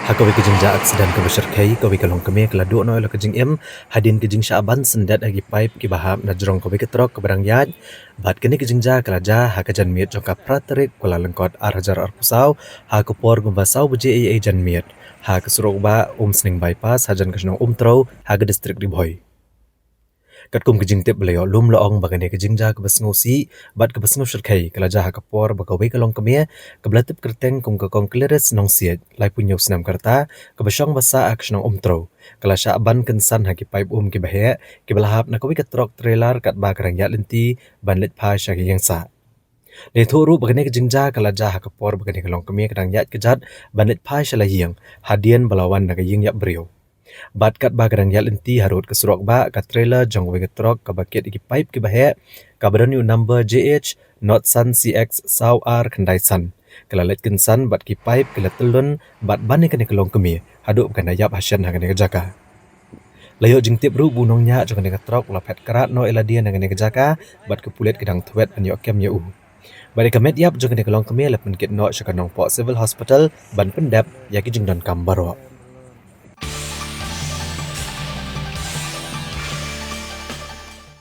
Hakawi kajing jaak sedang ke besyarkai kawi kalong kami keladu no ela kajing em hadin kajing syaban sendat agi pipe ki baham na jerong kawi ketrok ke barang yad bat kini kajing ja kelaja hakajan miet jongka praterik kula lengkot arhajar arpusau hakupor gumbasau buje ai jan miet ha kesurok ba sning bypass hajan kasnong trau haga distrik Riboy. Kat kum kejing tip beliau lum loong bagane kejing ja ke besngu si bat ke besngu syarkai kala ja kapor bakawi kalong kemia ke belatip kerteng kum ke kong kleres nong siet lai punyo senam karta ke besyong basa aksnong tro kala sya ban kensan haki pipe ki bahe ke belahap na kawi ketrok trailer kat ba kerang ya lenti ban lit pa sya yang sa le thuru bagane kejing ja kala ja kapor bagane kalong kemia kerang ya kejat ban lit pa sya yang hadian belawan na ying ya brio bat kat ba kadang yal inti harut kesurok ba ka trailer jong we trok ka baket iki pipe ki bahe ka badan number JH not sun CX sau R kandai san kala let san bat ki pipe kala telun bat bani kane kelong kemi hadu kana yap hasyan hangane jaka layo jing tip ru bunong nya jong ne trok la pet karat no eladia hangane jaka bat ke pulet kedang thwet an yo kem yu bari kamet yap jong ne kelong kemi la pen kit no shakanong po civil hospital ban pendap yaki jing don kam baro